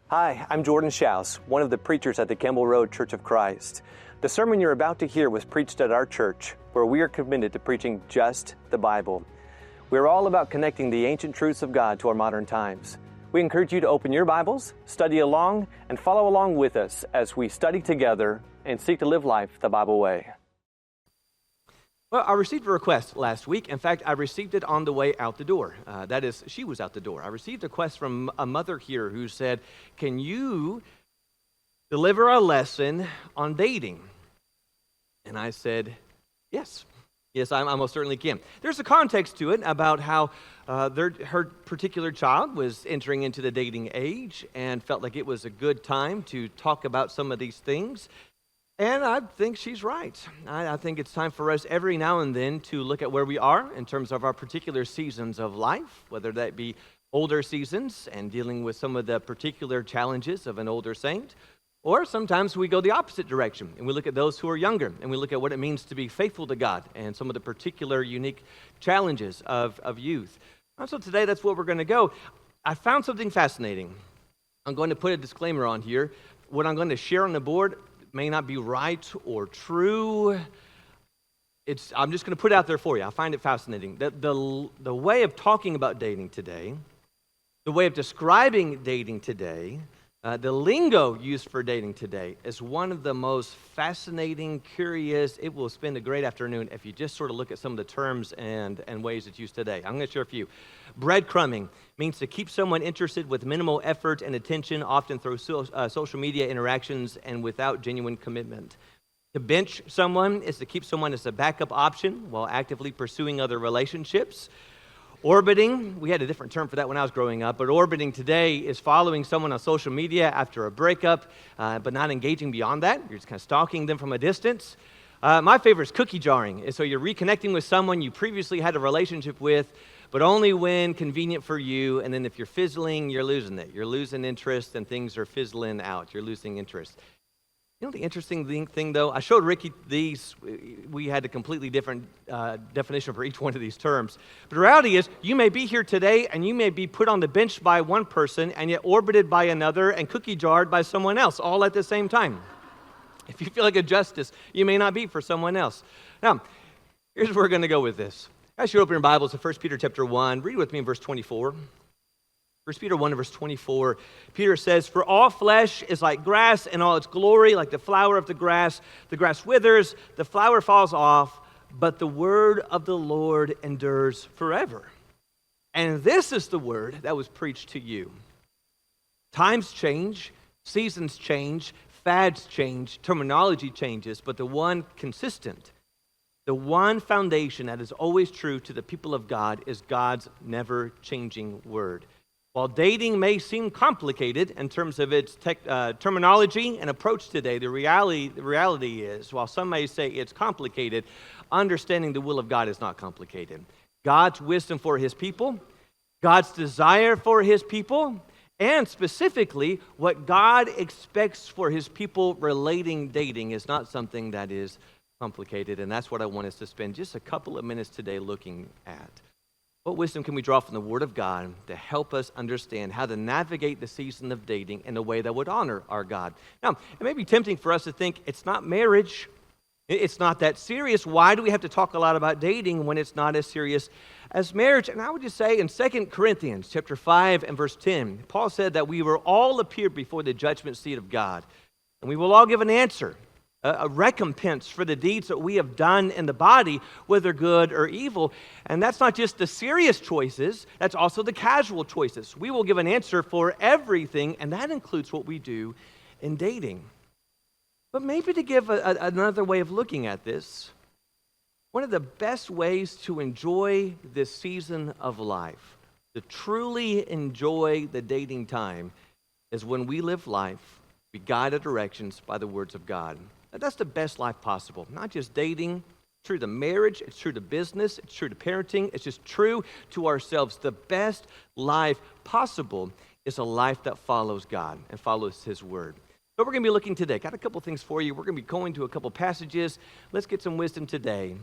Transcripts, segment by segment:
Hi, I'm Jordan Shouse, one of the preachers at the Campbell Road Church of Christ. The sermon you're about to hear was preached at our church, where we are committed to preaching just the Bible. We're all about connecting the ancient truths of God to our modern times. We encourage you to open your Bibles, study along, and follow along with us as we study together and seek to live life the Bible way. Well, I received a request last week. In fact, I received it on the way out the door. That is, she was out the door. I received a request from a mother here who said, can you deliver a lesson on dating? And I said, yes. Yes, I most certainly can. There's a context to it about how her particular child was entering into the dating age and felt like it was a good time to talk about some of these things. And I think she's right. I think it's time for us every now and then to look at where we are in terms of our particular seasons of life, whether that be older seasons and dealing with some of the particular challenges of an older saint, or sometimes we go the opposite direction and we look at those who are younger and we look at what it means to be faithful to God and some of the particular unique challenges of youth. And so today that's where we're going to go. I found something fascinating. I'm going to put a disclaimer on here. What I'm going to share on the board may not be right or true. I'm just going to put it out there for you. I find it fascinating. The way of talking about dating today, the way of describing dating today, the lingo used for dating today is one of the most fascinating, curious. It will spend a great afternoon if you just sort of look at some of the terms and ways it's used today. I'm going to share a few. Breadcrumbing means to keep someone interested with minimal effort and attention, often through social media interactions and without genuine commitment. To bench someone is to keep someone as a backup option while actively pursuing other relationships. Orbiting, we had a different term for that when I was growing up, but orbiting today is following someone on social media after a breakup, but not engaging beyond that. You're just kind of stalking them from a distance. My favorite is cookie jarring. So you're reconnecting with someone you previously had a relationship with, but only when convenient for you, and then if you're fizzling, you're losing it. You're losing interest, and things are fizzling out. You're losing interest. You know the interesting thing, though? I showed Ricky these. We had a completely different definition for each one of these terms. But the reality is, you may be here today, and you may be put on the bench by one person, and yet orbited by another, and cookie jarred by someone else, all at the same time. If you feel like a justice, you may not be for someone else. Now, here's where we're going to go with this. As you open your Bibles to 1 Peter chapter 1, read with me in verse 24. 1 Peter 1 verse 24, Peter says, "For all flesh is like grass, and all its glory like the flower of the grass. The grass withers, the flower falls off, but the word of the Lord endures forever." And this is the word that was preached to you. Times change, seasons change, fads change, terminology changes, but the one consistent, the one foundation that is always true to the people of God is God's never-changing word. While dating may seem complicated in terms of its terminology and approach today, the reality is, while some may say it's complicated, understanding the will of God is not complicated. God's wisdom for his people, God's desire for his people, and specifically what God expects for his people relating dating is not something that is complicated, and that's what I want us to spend just a couple of minutes today looking at. What wisdom can we draw from the Word of God to help us understand how to navigate the season of dating in a way that would honor our God? Now, it may be tempting for us to think it's not marriage, it's not that serious. Why do we have to talk a lot about dating when it's not as serious as marriage? And I would just say in 2 Corinthians chapter 5 and verse 10, Paul said that we will all appear before the judgment seat of God, and we will all give an answer, a recompense for the deeds that we have done in the body, whether good or evil. And that's not just the serious choices, that's also the casual choices. We will give an answer for everything, and that includes what we do in dating. But maybe to give another way of looking at this, one of the best ways to enjoy this season of life, to truly enjoy the dating time, is when we live life, be guided directions by the words of God. That's the best life possible. Not just dating, it's true to marriage, it's true to business, it's true to parenting, it's just true to ourselves. The best life possible is a life that follows God and follows his word. So we're going to be looking today. Got a couple things for you. We're going to be going to a couple passages. Let's get some wisdom today.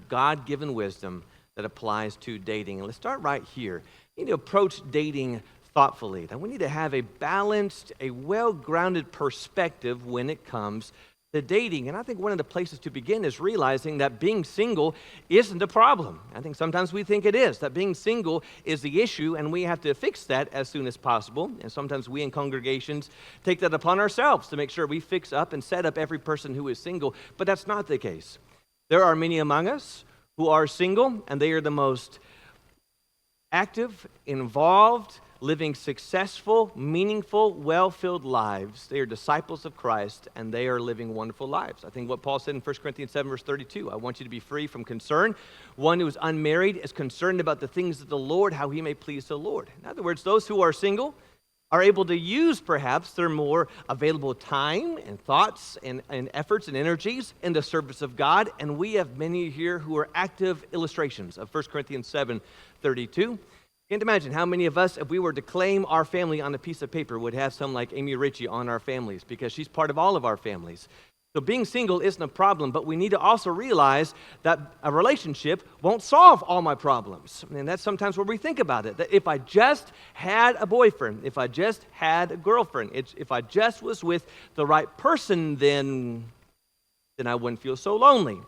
God-given wisdom that applies to dating. And let's start right here. You need to approach dating thoughtfully, that we need to have a balanced, a well-grounded perspective when it comes to dating. And I think one of the places to begin is realizing that being single isn't a problem. I think sometimes we think it is, that being single is the issue, and we have to fix that as soon as possible. And sometimes we in congregations take that upon ourselves to make sure we fix up and set up every person who is single, but that's not the case. There are many among us who are single, and they are the most active, involved, living successful, meaningful, well-filled lives. They are disciples of Christ, and they are living wonderful lives. I think what Paul said in 1 Corinthians 7, verse 32, I want you to be free from concern. One who is unmarried is concerned about the things of the Lord, how he may please the Lord. In other words, those who are single are able to use perhaps their more available time and thoughts and efforts and energies in the service of God. And we have many here who are active illustrations of 1 Corinthians 7, 32. Can't imagine how many of us, if we were to claim our family on a piece of paper, would have some like Amy Ritchie on our families, because she's part of all of our families. So being single isn't a problem, but we need to also realize that a relationship won't solve all my problems. And that's sometimes where we think about it, that if I just had a boyfriend, if I just had a girlfriend, if I just was with the right person, then I wouldn't feel so lonely.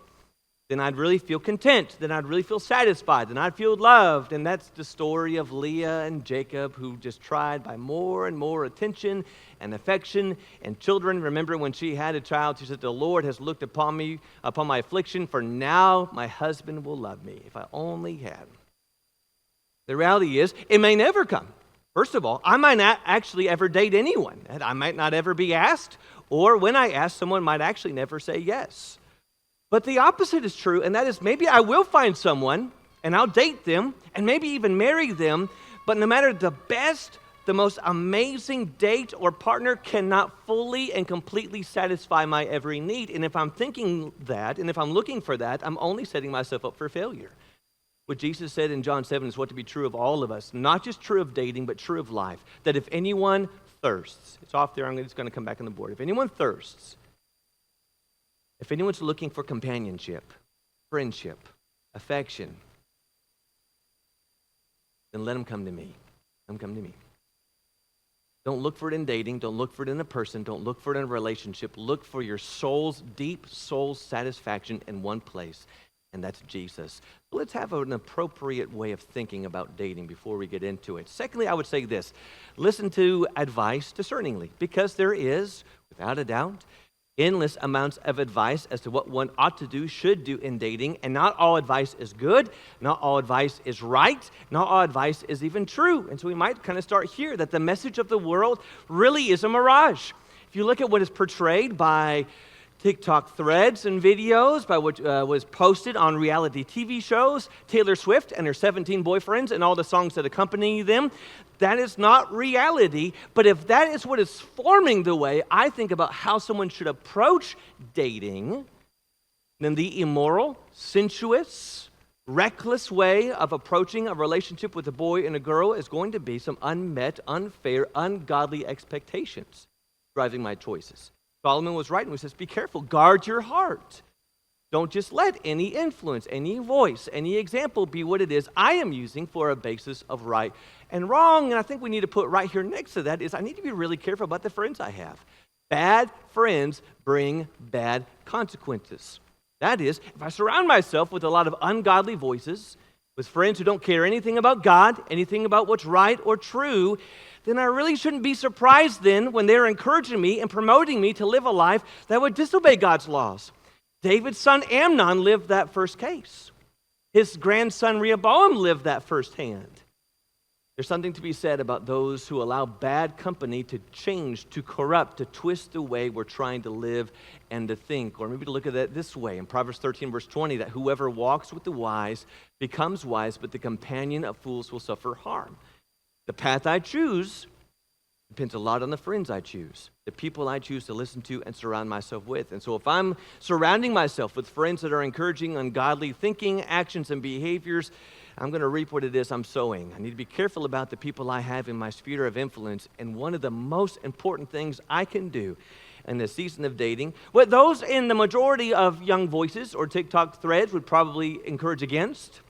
Then I'd really feel content. Then I'd really feel satisfied. Then I'd feel loved. And that's the story of Leah and Jacob, who just tried by more and more attention and affection and children. Remember when she had a child, she said, "The Lord has looked upon me, upon my affliction, for now my husband will love me, if I only had." The reality is, it may never come. First of all, I might not actually ever date anyone. I might not ever be asked, or when I ask, someone might actually never say yes. But the opposite is true, and that is maybe I will find someone, and I'll date them, and maybe even marry them, but no matter the best, the most amazing date or partner cannot fully and completely satisfy my every need. And if I'm thinking that, and if I'm looking for that, I'm only setting myself up for failure. What Jesus said in John 7 is what to be true of all of us, not just true of dating, but true of life, that if anyone thirsts, it's off there, it's going to come back on the board. If anyone thirsts, if anyone's looking for companionship, friendship, affection, then let them come to me. Let them come to me. Don't look for it in dating. Don't look for it in a person. Don't look for it in a relationship. Look for your soul's, deep soul's satisfaction in one place, and that's Jesus. So let's have an appropriate way of thinking about dating before we get into it. Secondly, I would say this. Listen to advice discerningly, because there is, without a doubt, endless amounts of advice as to what one ought to do, should do in dating, and not all advice is good, not all advice is right, not all advice is even true. And so we might kind of start here, that the message of the world really is a mirage. If you look at what is portrayed by TikTok threads and videos, by what was posted on reality TV shows, Taylor Swift and her 17 boyfriends and all the songs that accompany them, that is not reality. But if that is what is forming the way I think about how someone should approach dating, then the immoral, sensuous, reckless way of approaching a relationship with a boy and a girl is going to be some unmet, unfair, ungodly expectations driving my choices. Solomon was right when he says, be careful, guard your heart. Don't just let any influence, any voice, any example be what it is I am using for a basis of right and wrong. And I think we need to put right here next to that is I need to be really careful about the friends I have. Bad friends bring bad consequences. That is, if I surround myself with a lot of ungodly voices, with friends who don't care anything about God, anything about what's right or true, then I really shouldn't be surprised then when they're encouraging me and promoting me to live a life that would disobey God's laws. David's son Amnon lived that first case. His grandson Rehoboam lived that firsthand. There's something to be said about those who allow bad company to change, to corrupt, to twist the way we're trying to live and to think. Or maybe to look at it this way, in Proverbs 13, verse 20, that whoever walks with the wise becomes wise, but the companion of fools will suffer harm. The path I choose depends a lot on the friends I choose, the people I choose to listen to and surround myself with. And so if I'm surrounding myself with friends that are encouraging ungodly thinking, actions, and behaviors, I'm going to reap what it is I'm sowing. I need to be careful about the people I have in my sphere of influence. And one of the most important things I can do in the season of dating, what those in the majority of young voices or TikTok threads would probably encourage against,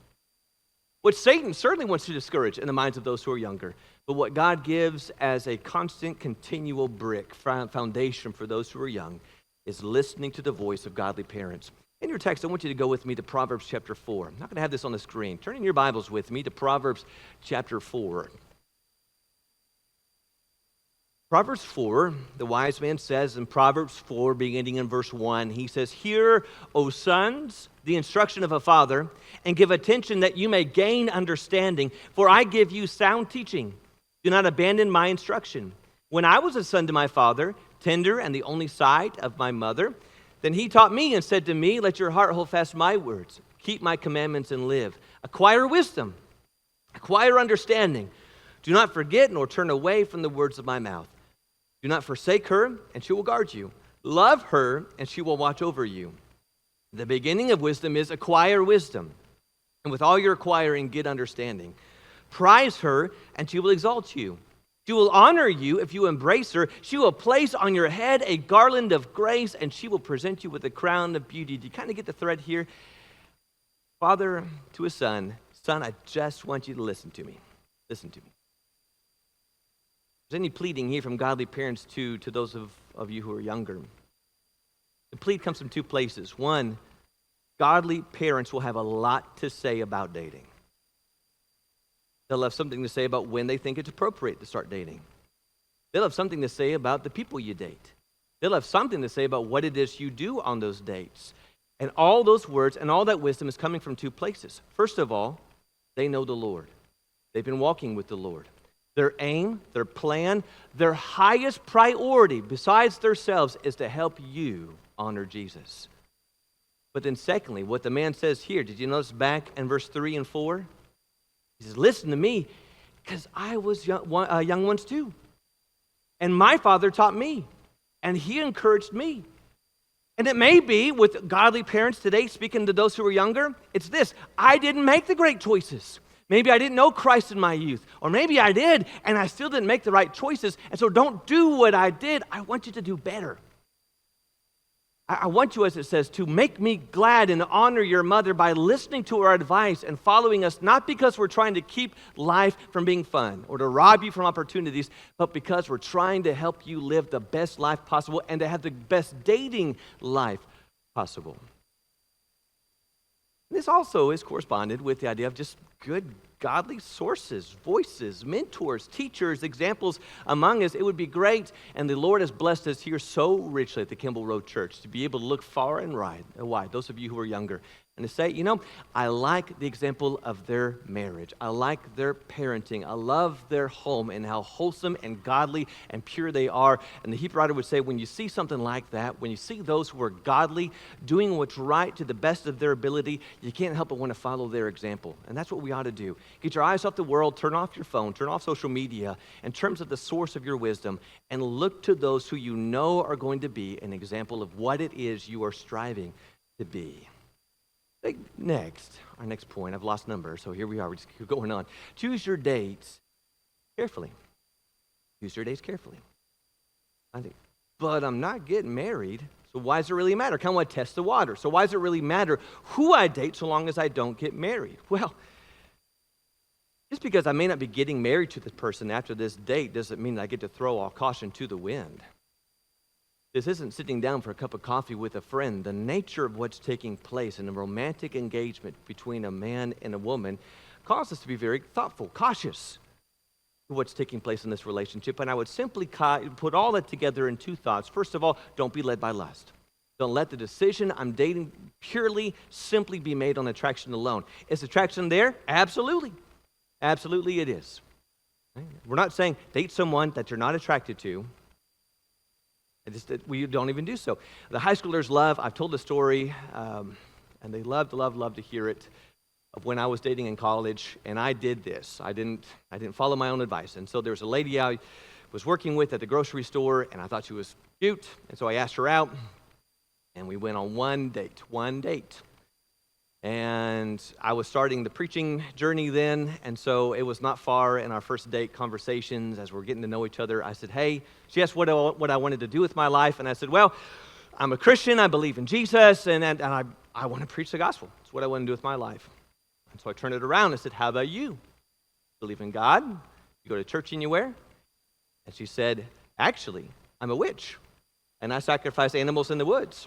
what Satan certainly wants to discourage in the minds of those who are younger, but what God gives as a constant, continual brick, foundation for those who are young, is listening to the voice of godly parents. In your text, I want you to go with me to Proverbs chapter 4. I'm not going to have this on the screen. Turn in your Bibles with me to Proverbs chapter 4. Proverbs 4, the wise man says in Proverbs 4, beginning in verse 1, he says, "Hear, O sons, the instruction of a father, and give attention that you may gain understanding, for I give you sound teaching. Do not abandon my instruction. When I was a son to my father, tender and the only sight of my mother, then he taught me and said to me, let your heart hold fast my words. Keep my commandments and live. Acquire wisdom. Acquire understanding. Do not forget nor turn away from the words of my mouth. Do not forsake her, and she will guard you. Love her, and she will watch over you. The beginning of wisdom is acquire wisdom. And with all your acquiring, get understanding. Prize her, and she will exalt you. She will honor you if you embrace her. She will place on your head a garland of grace, and she will present you with a crown of beauty." Do you kind of get the thread here? Father to his son, "Son, I just want you to listen to me. Listen to me." If there's any pleading here from godly parents to those of you who are younger, the plead comes from two places. One, godly parents will have a lot to say about dating. They'll have something to say about when they think it's appropriate to start dating. They'll have something to say about the people you date. They'll have something to say about what it is you do on those dates. And all those words and all that wisdom is coming from two places. First of all, they know the Lord. They've been walking with the Lord. Their aim, their plan, their highest priority besides themselves is to help you honor Jesus. But then secondly, what the man says here, did you notice back in verse 3 and 4? He says, "Listen to me, because I was young once too. And my father taught me, and he encouraged me." And it may be with godly parents today, speaking to those who are younger, it's this: I didn't make the great choices. Maybe I didn't know Christ in my youth. Or maybe I did, and I still didn't make the right choices. And so don't do what I did. I want you to do better. I want you, as it says, to make me glad and honor your mother by listening to our advice and following us, not because we're trying to keep life from being fun or to rob you from opportunities, but because we're trying to help you live the best life possible and to have the best dating life possible. This also is corresponded with the idea of just good, godly sources, voices, mentors, teachers, examples among us. It would be great, and the Lord has blessed us here so richly at the Kimball Road Church to be able to look far and wide, those of you who are younger, and to say, you know, I like the example of their marriage. I like their parenting. I love their home and how wholesome and godly and pure they are. And the Hebrew writer would say, when you see something like that, when you see those who are godly, doing what's right to the best of their ability, you can't help but want to follow their example. And that's what we ought to do. Get your eyes off the world, turn off your phone, turn off social media in terms of the source of your wisdom, and look to those who you know are going to be an example of what it is you are striving to be. Next, our next point, I've lost number, so here we are, we just keep going on. Choose your dates carefully. Choose your dates carefully. I think, but I'm not getting married, so why does it really matter? Kind of want to test the water. So why does it really matter who I date so long as I don't get married? Well, just because I may not be getting married to this person after this date doesn't mean I get to throw all caution to the wind. This isn't sitting down for a cup of coffee with a friend. The nature of what's taking place in a romantic engagement between a man and a woman causes us to be very thoughtful, cautious to what's taking place in this relationship. And I would simply put all that together in two thoughts. First of all, don't be led by lust. Don't let the decision I'm dating purely, simply be made on attraction alone. Is attraction there? Absolutely. Absolutely it is. We're not saying date someone that you're not attracted to. We don't even do so. The high schoolers love, I've told the story, and they love to hear it, of when I was dating in college, and I did this. I didn't follow my own advice. And so there was a lady I was working with at the grocery store, and I thought she was cute, and so I asked her out, and we went on one date. And I was starting the preaching journey then, and so it was not far in our first date conversations as we're getting to know each other. I said, hey, she asked what I wanted to do with my life, and I said, well, I'm a Christian, I believe in Jesus, and I want to preach the gospel. That's what I want to do with my life. And so I turned it around and said, how about you? Believe in God? You go to church anywhere? And she said, actually, I'm a witch, and I sacrifice animals in the woods.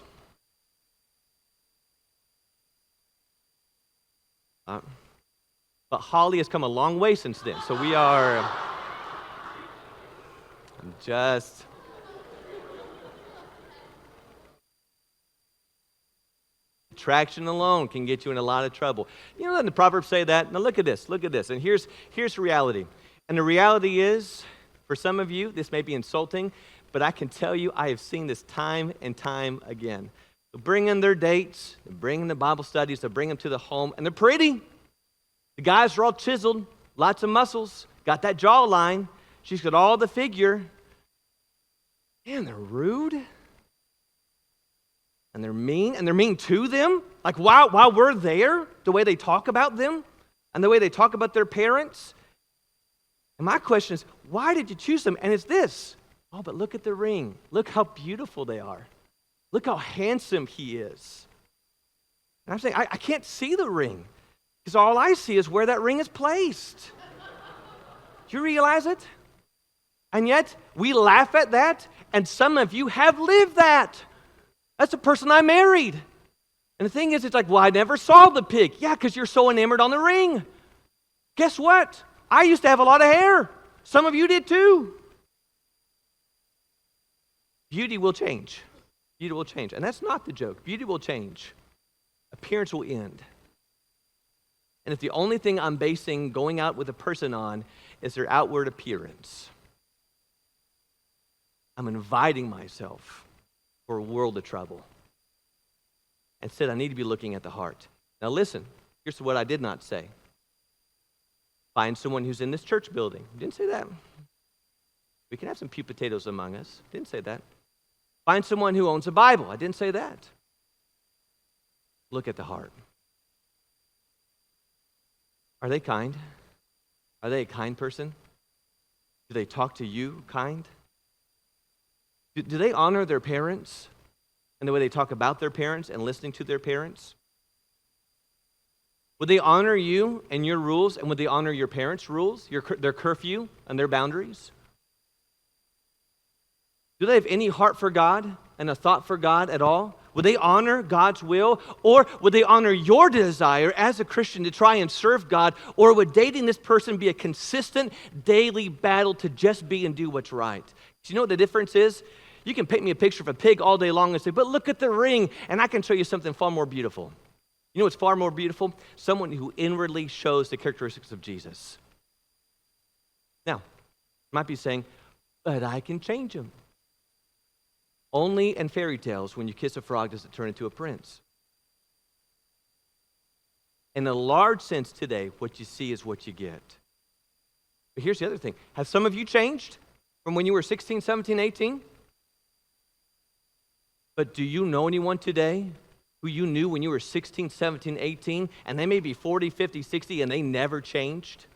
But Holly has come a long way since then, so we are just... Attraction alone can get you in a lot of trouble. You know, the Proverbs say that. Now look at this. And here's reality. And the reality is, for some of you, this may be insulting, but I can tell you I have seen this time and time again. They'll bring in their dates, they'll bring in the Bible studies, they'll bring them to the home, and they're pretty. The guys are all chiseled, lots of muscles, got that jawline. She's got all the figure. Man, they're rude. And they're mean to them. Like while we're there, the way they talk about them and the way they talk about their parents. And my question is, why did you choose them? And it's this. Oh, but look at the ring. Look how beautiful they are. Look how handsome he is. And I'm saying, I can't see the ring because all I see is where that ring is placed. Do you realize it? And yet, we laugh at that, and some of you have lived that. That's the person I married. And the thing is, it's like, well, I never saw the pig. Yeah, because you're so enamored on the ring. Guess what? I used to have a lot of hair. Some of you did too. Beauty will change. Beauty will change. And that's not the joke. Beauty will change. Appearance will end. And if the only thing I'm basing going out with a person on is their outward appearance, I'm inviting myself for a world of trouble. Instead, I need to be looking at the heart. Now listen, here's what I did not say. Find someone who's in this church building. Didn't say that. We can have some pew potatoes among us. Didn't say that. Find someone who owns a Bible. I didn't say that. Look at the heart. Are they kind? Are they a kind person? Do they talk to you kind? Do they honor their parents and the way they talk about their parents and listening to their parents? Would they honor you and your rules, and would they honor your parents' rules, their curfew and their boundaries? Do they have any heart for God and a thought for God at all? Would they honor God's will? Or would they honor your desire as a Christian to try and serve God? Or would dating this person be a consistent daily battle to just be and do what's right? Do you know what the difference is? You can paint me a picture of a pig all day long and say, but look at the ring, and I can show you something far more beautiful. You know what's far more beautiful? Someone who inwardly shows the characteristics of Jesus. Now, you might be saying, but I can change him. Only in fairy tales, when you kiss a frog, does it turn into a prince. In a large sense today, what you see is what you get. But here's the other thing. Have some of you changed from when you were 16, 17, 18? But do you know anyone today who you knew when you were 16, 17, 18, and they may be 40, 50, 60, and they never changed?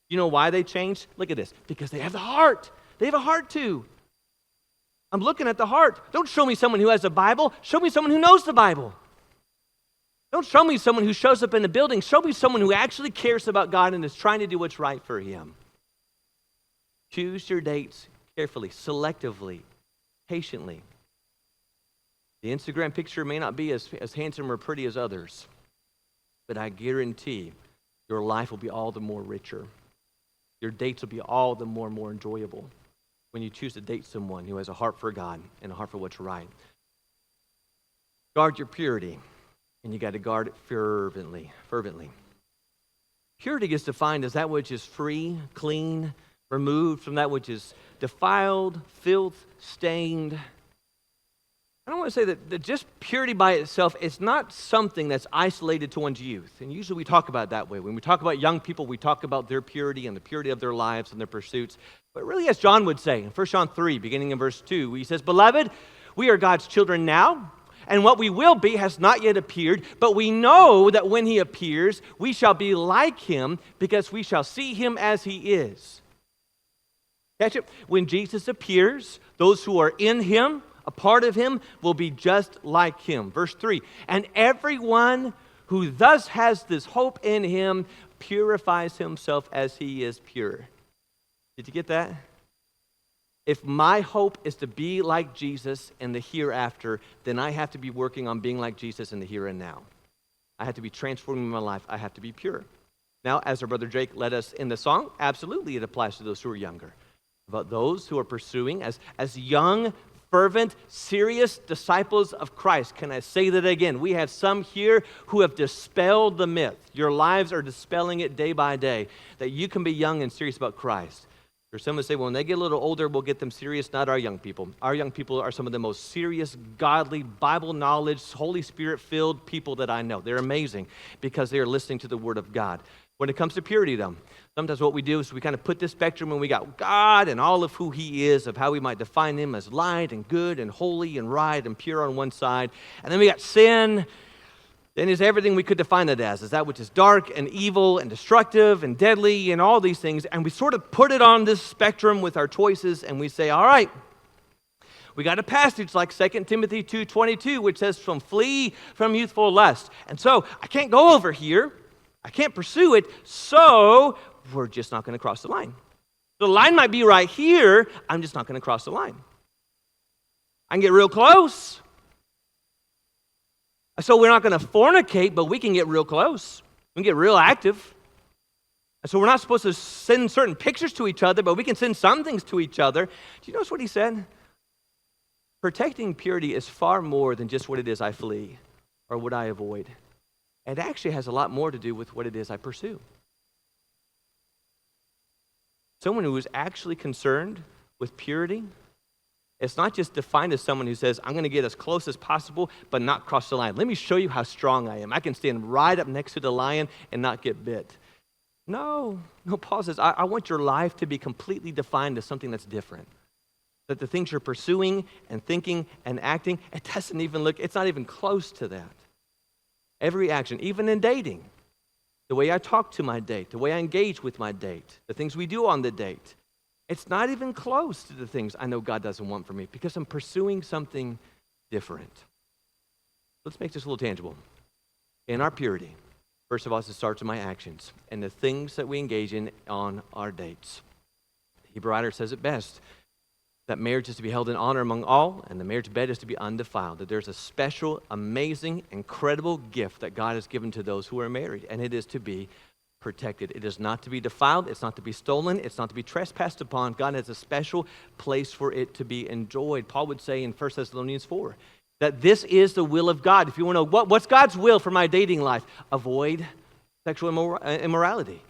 You know why they changed? Look at this. Because they have the heart. They have a heart too. I'm looking at the heart. Don't show me someone who has a Bible. Show me someone who knows the Bible. Don't show me someone who shows up in the building. Show me someone who actually cares about God and is trying to do what's right for him. Choose your dates carefully, selectively, patiently. The Instagram picture may not be as handsome or pretty as others, but I guarantee your life will be all the more richer. Your dates will be all the more enjoyable when you choose to date someone who has a heart for God and a heart for what's right. Guard your purity, and you got to guard it fervently. Purity is defined as that which is free, clean, removed from that which is defiled, filth, stained. I don't want to say that just purity by itself is not something that's isolated to one's youth. And usually we talk about it that way. When we talk about young people, we talk about their purity and the purity of their lives and their pursuits. But really, as John would say in 1 John 3, beginning in verse 2, he says, "Beloved, we are God's children now, and what we will be has not yet appeared, but we know that when he appears, we shall be like him because we shall see him as he is." Catch it? When Jesus appears, those who are in him, a part of him, will be just like him. Verse 3, "And everyone who thus has this hope in him purifies himself as he is pure. Did you get that? If my hope is to be like Jesus in the hereafter, then I have to be working on being like Jesus in the here and now. I have to be transforming my life. I have to be pure. Now, as our brother Jake led us in the song, absolutely it applies to those who are younger. But those who are pursuing as young, fervent, serious disciples of Christ. Can I say that again? We have some here who have dispelled the myth. Your lives are dispelling it day by day, that you can be young and serious about Christ. There's some who say, well, when they get a little older, we'll get them serious. Not our young people. Our young people are some of the most serious, godly, Bible knowledge, Holy Spirit-filled people that I know. They're amazing because they are listening to the Word of God. When it comes to purity, though, sometimes what we do is we kind of put this spectrum and we got God and all of who He is, of how we might define Him as light and good and holy and right and pure on one side. And then we got sin. Then is everything we could define it as, is that which is dark and evil and destructive and deadly and all these things. And we sort of put it on this spectrum with our choices and we say, all right, we got a passage like 2 Timothy 2:22, which says, flee from youthful lust. And so I can't go over here. I can't pursue it, so we're just not going to cross the line. The line might be right here. I'm just not going to cross the line. I can get real close. So we're not going to fornicate, but we can get real close. We can get real active. And so we're not supposed to send certain pictures to each other, but we can send some things to each other. Do you notice what he said? Protecting purity is far more than just what it is I flee or what I avoid. It actually has a lot more to do with what it is I pursue. Someone who is actually concerned with purity, it's not just defined as someone who says, I'm going to get as close as possible, but not cross the line. Let me show you how strong I am. I can stand right up next to the lion and not get bit. No, Paul says, I want your life to be completely defined as something that's different. That the things you're pursuing and thinking and acting, it's not even close to that. Every action, even in dating, the way I talk to my date, the way I engage with my date, the things we do on the date, it's not even close to the things I know God doesn't want for me because I'm pursuing something different. Let's make this a little tangible. In our purity, first of all, it starts in my actions and the things that we engage in on our dates. The Hebrew writer says it best, that marriage is to be held in honor among all, and the marriage bed is to be undefiled, that there's a special, amazing, incredible gift that God has given to those who are married, and it is to be protected. It is not to be defiled. It's not to be stolen. It's not to be trespassed upon. God has a special place for it to be enjoyed. Paul would say in 1 Thessalonians 4 that this is the will of God. If you want to know what's God's will for my dating life, avoid sexual immorality,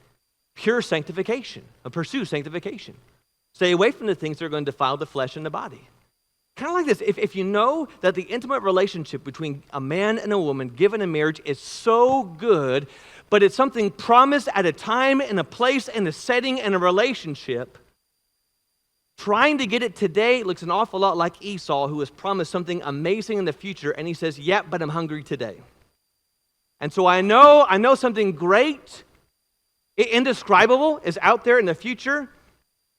pure sanctification, pursue sanctification. Stay away from the things that are going to defile the flesh and the body. Kind of like this, if you know that the intimate relationship between a man and a woman given in marriage is so good, but it's something promised at a time and a place and a setting and a relationship, trying to get it today looks an awful lot like Esau, who was promised something amazing in the future, and he says, yeah, but I'm hungry today. And so I know something great, indescribable is out there in the future,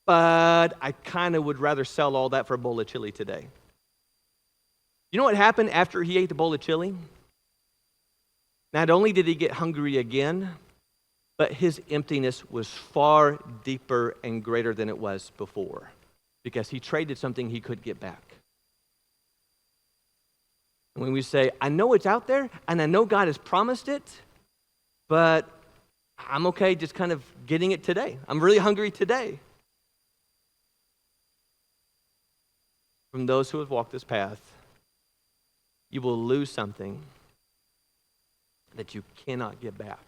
but I kind of would rather sell all that for a bowl of chili today. You know what happened after he ate the bowl of chili? Not only did he get hungry again, but his emptiness was far deeper and greater than it was before because he traded something he could get back. And when we say, I know it's out there and I know God has promised it, but I'm okay just kind of getting it today. I'm really hungry today. From those who have walked this path, you will lose something that you cannot get back.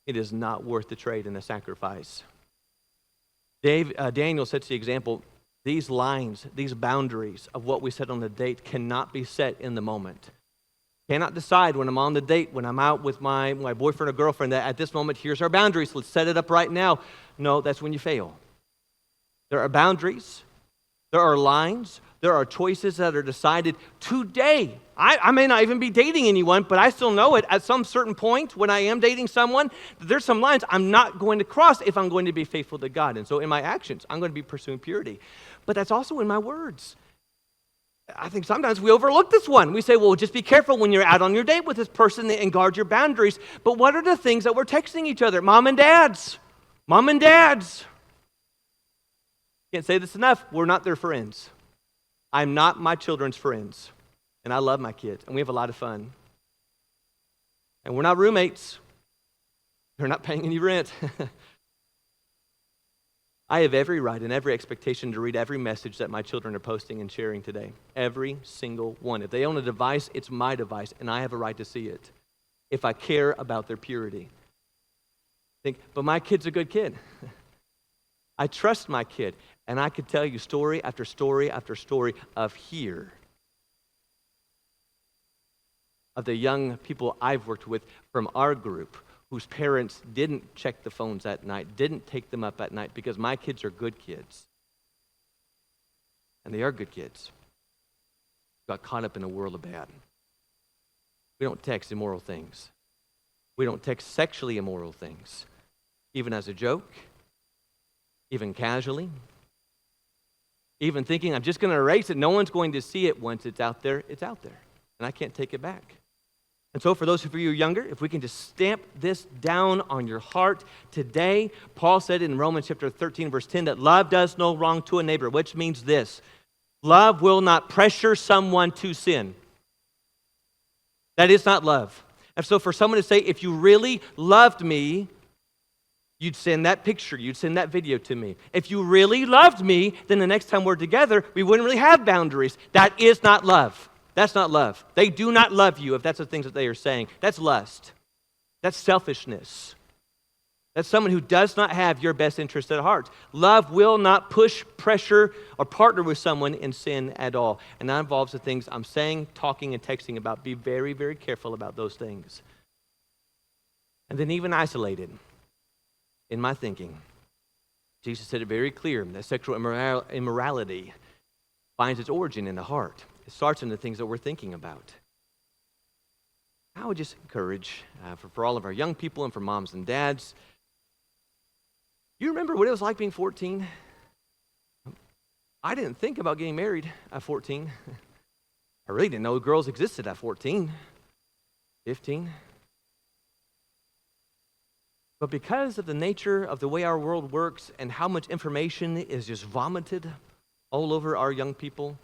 It is not worth the trade and the sacrifice. Daniel sets the example. These lines, these boundaries of what we set on the date cannot be set in the moment. Cannot decide when I'm on the date, when I'm out with my boyfriend or girlfriend, that at this moment, here's our boundaries. Let's set it up right now. No, that's when you fail. There are boundaries. There are lines. There are choices that are decided today. I may not even be dating anyone, but I still know it at some certain point when I am dating someone, there's some lines I'm not going to cross if I'm going to be faithful to God. And so in my actions, I'm going to be pursuing purity. But that's also in my words. I think sometimes we overlook this one. We say, well, just be careful when you're out on your date with this person and guard your boundaries. But what are the things that we're texting each other? Mom and dads. Mom and dads. Can't say this enough. We're not their friends. I'm not my children's friends. And I love my kids. And we have a lot of fun. And we're not roommates. They're not paying any rent. I have every right and every expectation to read every message that my children are posting and sharing today. Every single one. If they own a device, it's my device, and I have a right to see it if I care about their purity. But my kid's a good kid. I trust my kid, and I could tell you story after story after story of the young people I've worked with from our group whose parents didn't check the phones at night, didn't take them up at night, because my kids are good kids. And they are good kids. Got caught up in a world of bad. We don't text immoral things. We don't text sexually immoral things, even as a joke, even casually, even thinking I'm just going to erase it. No one's going to see it. Once it's out there, and I can't take it back. And so for those of you who are younger, if we can just stamp this down on your heart today, Paul said in Romans chapter 13, verse 10, that love does no wrong to a neighbor, which means this: love will not pressure someone to sin. That is not love. And so for someone to say, if you really loved me, you'd send that picture, you'd send that video to me. If you really loved me, then the next time we're together, we wouldn't really have boundaries. That is not love. That's not love. They do not love you if that's the things that they are saying. That's lust. That's selfishness. That's someone who does not have your best interest at heart. Love will not push, pressure, or partner with someone in sin at all. And that involves the things I'm saying, talking, and texting about. Be very, very careful about those things. And then even isolated in my thinking, Jesus said it very clear that sexual immorality finds its origin in the heart. It starts in the things that we're thinking about. I would just encourage, for all of our young people and for moms and dads, you remember what it was like being 14? I didn't think about getting married at 14. I really didn't know girls existed at 14, 15. But because of the nature of the way our world works and how much information is just vomited all over our young people,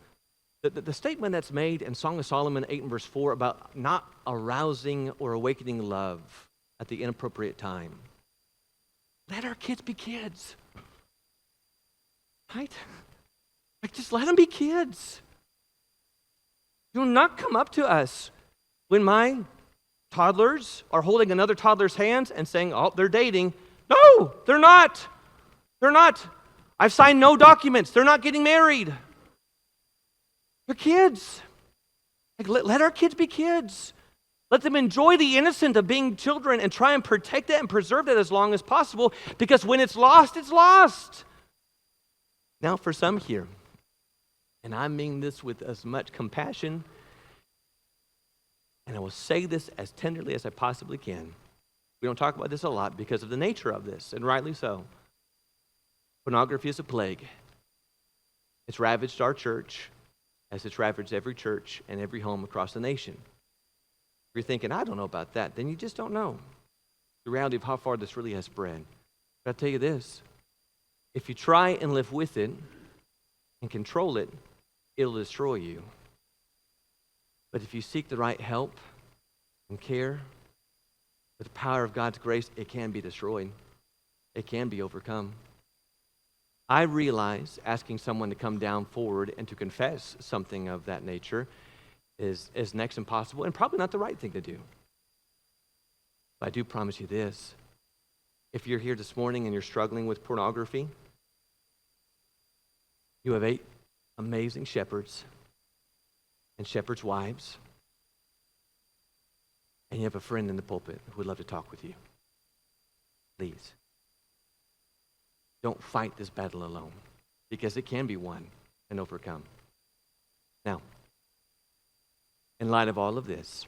the statement that's made in Song of Solomon 8 and verse 4 about not arousing or awakening love at the inappropriate time. Let our kids be kids. Right? Like, just let them be kids. Do not come up to us when my toddlers are holding another toddler's hands and saying, oh, they're dating. No, they're not. They're not. I've signed no documents. They're not getting married. They're kids. Like, let our kids be kids. Let them enjoy the innocence of being children and try and protect it and preserve it as long as possible, because when it's lost, it's lost. Now, for some here, and I mean this with as much compassion, and I will say this as tenderly as I possibly can. We don't talk about this a lot because of the nature of this, and rightly so. Pornography is a plague. It's ravaged our church, as it's ravaged every church and every home across the nation. If you're thinking, I don't know about that, then you just don't know the reality of how far this really has spread. But I'll tell you this: if you try and live with it and control it, it'll destroy you. But if you seek the right help and care, with the power of God's grace, it can be destroyed. It can be overcome. I realize asking someone to come down forward and to confess something of that nature is next impossible and probably not the right thing to do. But I do promise you this: if you're here this morning and you're struggling with pornography, you have 8 amazing shepherds and shepherds' wives, and you have a friend in the pulpit who would love to talk with you. Please, don't fight this battle alone, because it can be won and overcome. Now, in light of all of this,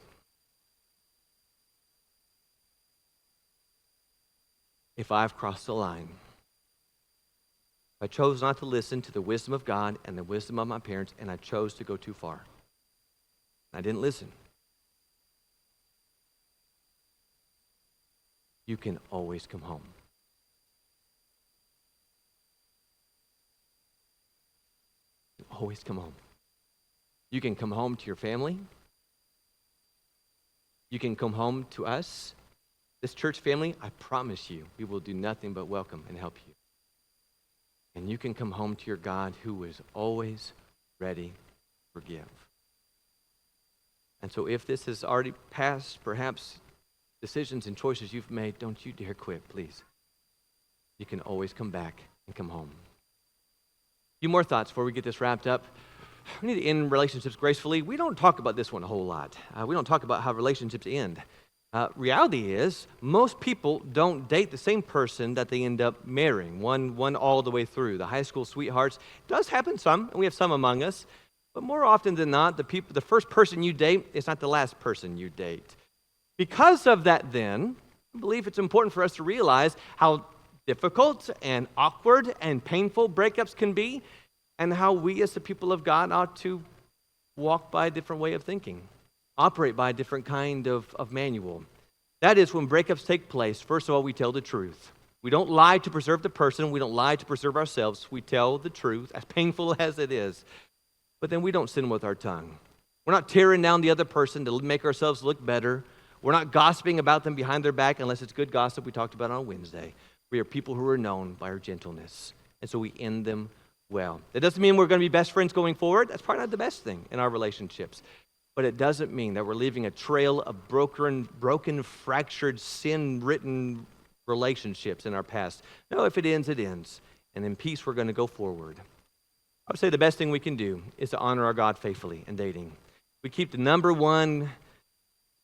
if I've crossed the line, I chose not to listen to the wisdom of God and the wisdom of my parents, and I chose to go too far. I didn't listen. You can always come home. You can always come home. You can come home to your family. You can come home to us. This church family, I promise you, we will do nothing but welcome and help you. And you can come home to your God who is always ready to forgive. And so if this has already passed, perhaps decisions and choices you've made, don't you dare quit, please. You can always come back and come home. A few more thoughts before we get this wrapped up. We need to end relationships gracefully. We don't talk about this one a whole lot. We don't talk about how relationships end. Reality is, most people don't date the same person that they end up marrying, one all the way through. The high school sweethearts, does happen some, and we have some among us, but more often than not, the first person you date is not the last person you date. Because of that then, I believe it's important for us to realize how difficult and awkward and painful breakups can be, and how we as the people of God ought to walk by a different way of thinking, operate by a different kind of manual. That is, when breakups take place, first of all, we tell the truth. We don't lie to preserve the person. We don't lie to preserve ourselves. We tell the truth, as painful as it is. But then we don't sin with our tongue. We're not tearing down the other person to make ourselves look better. We're not gossiping about them behind their back unless it's good gossip we talked about on Wednesday. We are people who are known by our gentleness. And so we end them well. That doesn't mean we're going to be best friends going forward. That's probably not the best thing in our relationships. But it doesn't mean that we're leaving a trail of broken, fractured, sin-written relationships in our past. No, if it ends, it ends. And in peace, we're going to go forward. I would say the best thing we can do is to honor our God faithfully in dating. We keep the number one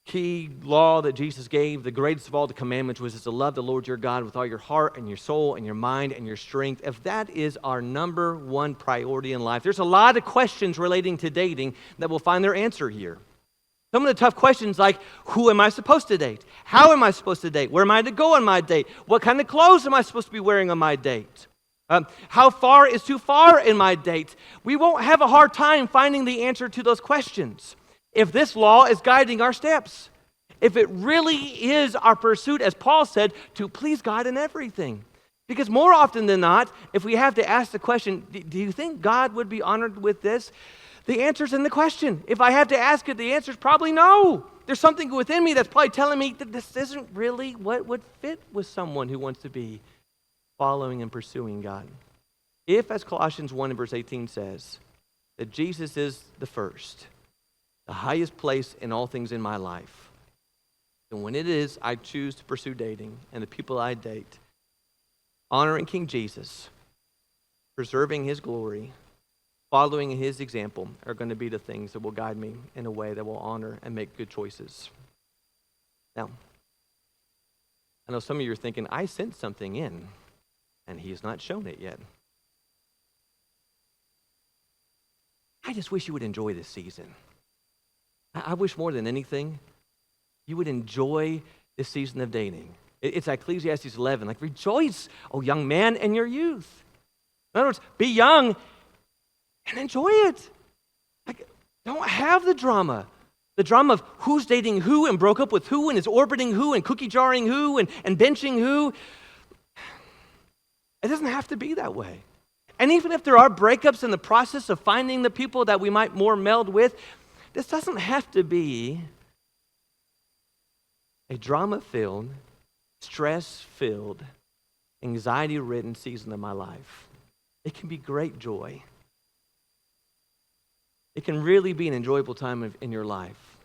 key law that Jesus gave, the greatest of all the commandments, was to love the Lord your God with all your heart and your soul and your mind and your strength. If that is our number one priority in life, there's a lot of questions relating to dating that will find their answer here. Some of the tough questions like, who am I supposed to date? How am I supposed to date? Where am I to go on my date? What kind of clothes am I supposed to be wearing on my date? How far is too far in my date? We won't have a hard time finding the answer to those questions if this law is guiding our steps. If it really is our pursuit, as Paul said, to please God in everything. Because more often than not, if we have to ask the question, do you think God would be honored with this? The answer's in the question. If I have to ask it, the answer's probably no. There's something within me that's probably telling me that this isn't really what would fit with someone who wants to be following and pursuing God. If, as Colossians 1 and verse 18 says, that Jesus is the first, the highest place in all things in my life, and when it is I choose to pursue dating and the people I date, honoring King Jesus, preserving his glory, following his example are going to be the things that will guide me in a way that will honor and make good choices. Now, I know some of you are thinking, I sent something in and he has not shown it yet. I just wish you would enjoy this season. I wish more than anything, you would enjoy this season of dating. It's Ecclesiastes 11, like rejoice, O young man, in your youth. In other words, be young and enjoy it. Like, don't have the drama of who's dating who and broke up with who and is orbiting who and cookie jarring who and benching who. It doesn't have to be that way. And even if there are breakups in the process of finding the people that we might more meld with, this doesn't have to be a drama-filled, stress-filled, anxiety-ridden season of my life. It can be great joy. It can really be an enjoyable time in your life.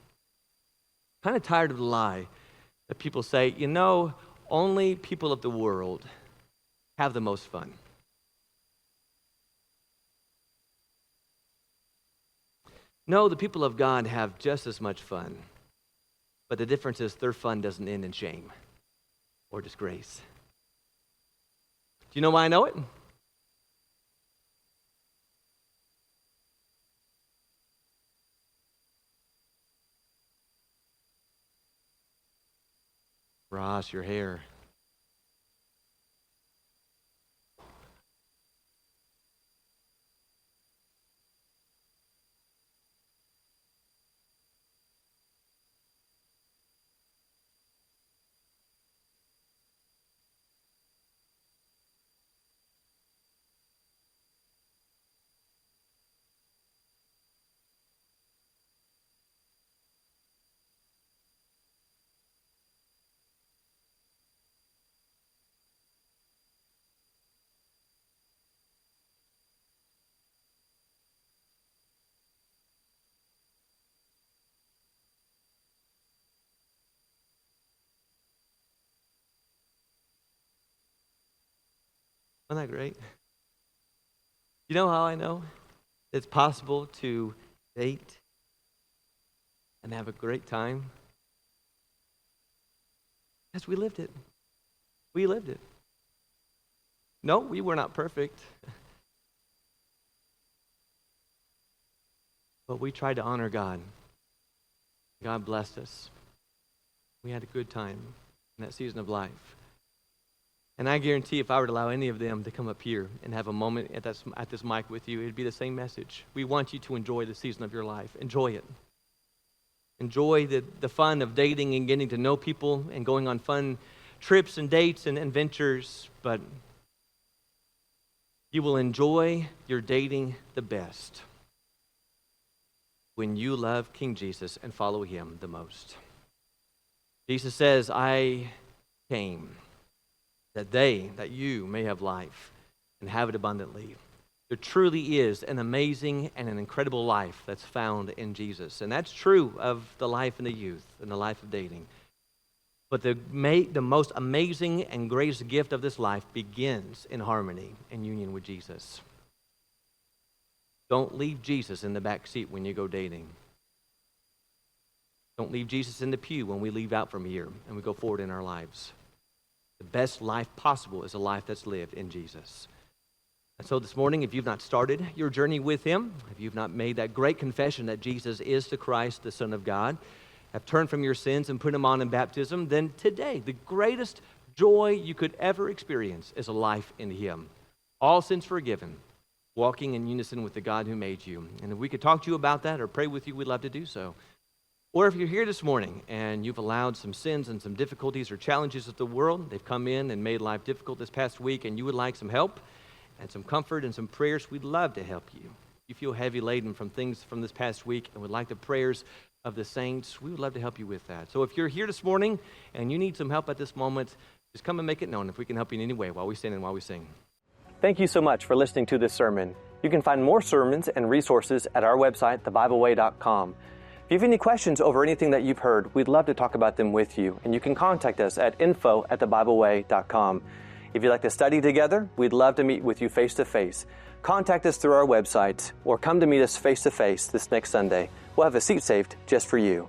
I'm kind of tired of the lie that people say, only people of the world have the most fun. No, the people of God have just as much fun. But the difference is their fun doesn't end in shame or disgrace. Do you know why I know it? Ross, your hair. Isn't that great? You know how I know it's possible to date and have a great time? Because we lived it. We lived it. No, we were not perfect. But we tried to honor God. God blessed us. We had a good time in that season of life. And I guarantee if I were to allow any of them to come up here and have a moment at this mic with you, it'd be the same message. We want you to enjoy the season of your life. Enjoy it. Enjoy the fun of dating and getting to know people and going on fun trips and dates and adventures. But you will enjoy your dating the best when you love King Jesus and follow him the most. Jesus says, I came that you may have life and have it abundantly. There truly is an amazing and an incredible life that's found in Jesus. And that's true of the life in the youth and the life of dating. But the most amazing and greatest gift of this life begins in harmony and union with Jesus. Don't leave Jesus in the back seat when you go dating. Don't leave Jesus in the pew when we leave out from here and we go forward in our lives. The best life possible is a life that's lived in Jesus. And so this morning, if you've not started your journey with him, if you've not made that great confession that Jesus is the Christ, the Son of God, have turned from your sins and put him on in baptism, then today, the greatest joy you could ever experience is a life in him. All sins forgiven, walking in unison with the God who made you. And if we could talk to you about that or pray with you, we'd love to do so. Or if you're here this morning and you've allowed some sins and some difficulties or challenges of the world, they've come in and made life difficult this past week, and you would like some help and some comfort and some prayers, we'd love to help you. If you feel heavy laden from things from this past week and would like the prayers of the saints, we would love to help you with that. So if you're here this morning and you need some help at this moment, just come and make it known if we can help you in any way while we stand and while we sing. Thank you so much for listening to this sermon. You can find more sermons and resources at our website, thebibleway.com. If you have any questions over anything that you've heard, we'd love to talk about them with you, and you can contact us at info@thebibleway.com. If you'd like to study together, we'd love to meet with you face-to-face. Contact us through our website or come to meet us face-to-face this next Sunday. We'll have a seat saved just for you.